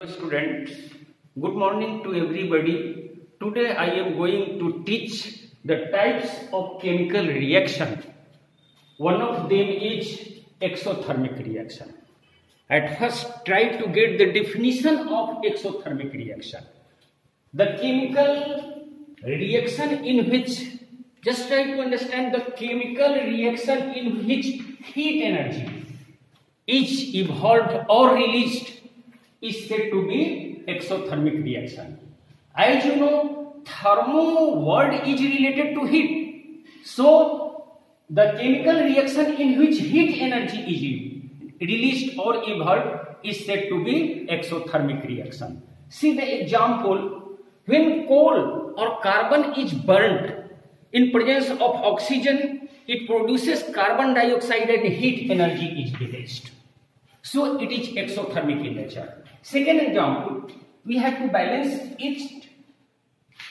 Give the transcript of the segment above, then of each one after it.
Students, good morning to everybody. Today I am going to teach the types of chemical reaction. One of them is exothermic reaction. At first, try to get the definition of exothermic reaction. The chemical reaction in which, just try to understand the chemical reaction in which heat energy is evolved or released is said to be exothermic reaction. As you know, thermo word is related to heat. So, the chemical reaction in which heat energy is released or evolved is said to be exothermic reaction. See the example, when coal or carbon is burnt in presence of oxygen, it produces carbon dioxide and heat energy is released. So, it is exothermic in nature. Second example, we have to balance it.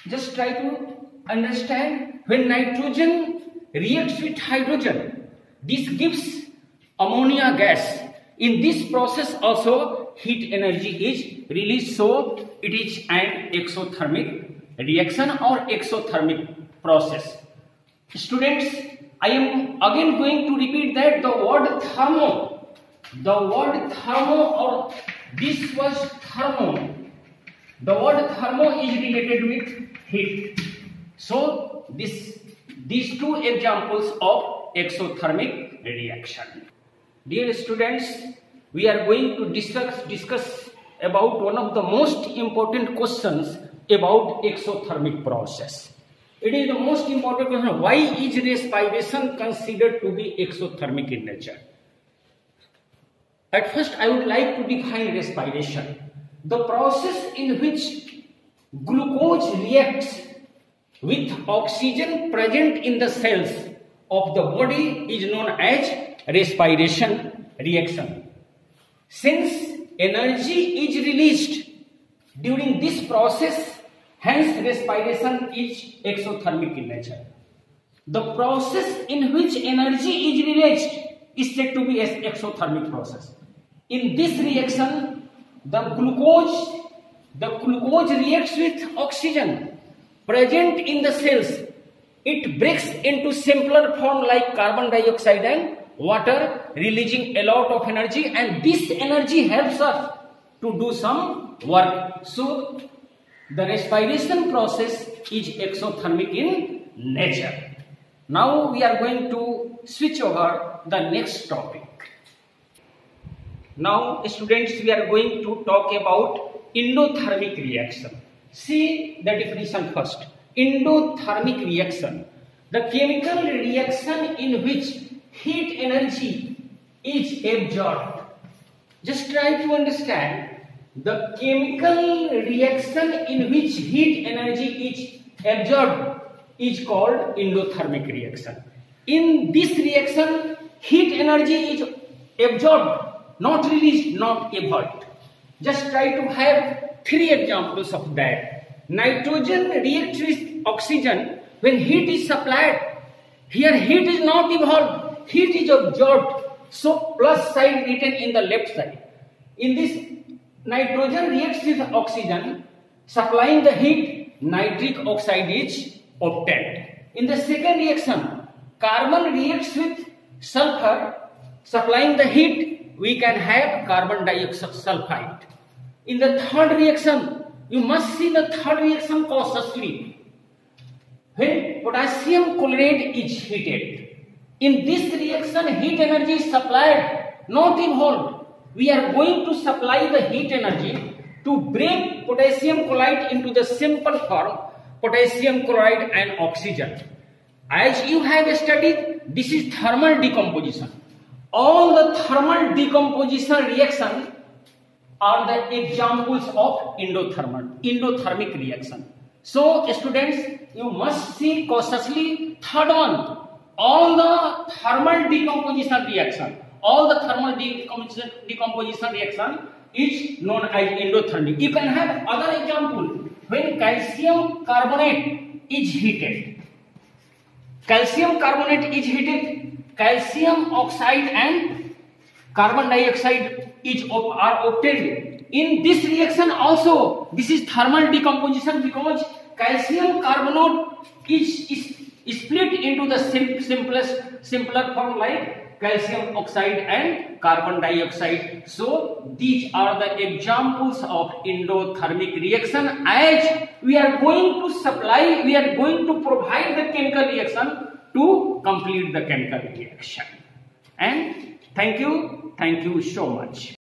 Just try to understand, when nitrogen reacts with hydrogen, this gives ammonia gas. In this process also heat energy is released, so it is an exothermic reaction or exothermic process. Students, I am again going to repeat that the word thermo or this was thermo. The word thermo is related with heat. So these two examples of exothermic reaction. Dear students, we are going to discuss about one of the most important questions about exothermic process. It is the most important question. Why is respiration considered to be exothermic in nature? At first, I would like to define respiration. The process in which glucose reacts with oxygen present in the cells of the body is known as respiration reaction. Since energy is released during this process, hence respiration is exothermic in nature. The process in which energy is released is said to be as exothermic process. In this reaction, the glucose reacts with oxygen present in the cells. It breaks into simpler form like carbon dioxide and water, releasing a lot of energy, and this energy helps us to do some work. So, the respiration process is exothermic in nature. Now, we are going to switch over the next topic. Now, students, we are going to talk about endothermic reaction. See the definition first. Endothermic reaction, the chemical reaction in which heat energy is absorbed. Just try to understand, the chemical reaction in which heat energy is absorbed is called endothermic reaction. In this reaction, heat energy is absorbed, not released, not evolved. Just try to have three examples of that. Nitrogen reacts with oxygen when heat is supplied. Here heat is not evolved, heat is absorbed. So plus sign written in the left side. In this, nitrogen reacts with oxygen, supplying the heat, nitric oxide is obtained. In the second reaction, carbon reacts with sulfur, supplying the heat, we can have carbon dioxide sulfide. In the third reaction, you must see the third reaction cautiously. When potassium chloride is heated, in this reaction heat energy is supplied, not evolved. We are going to supply the heat energy to break potassium chloride into the simple form, potassium chloride and oxygen. As you have studied, this is thermal decomposition. All the thermal decomposition reactions are the examples of endothermic reaction. So, students, you must see cautiously third one. All the thermal decomposition reaction, reaction is known as endothermic. You can have other example. When calcium carbonate is heated, calcium oxide and carbon dioxide are obtained in this reaction also, this is thermal decomposition because calcium carbonate is split into the simpler form like calcium oxide and carbon dioxide. So these are the examples of endothermic reaction. As we are going to supply, we are going to provide the chemical reaction to complete the chemical reaction. And thank you so much.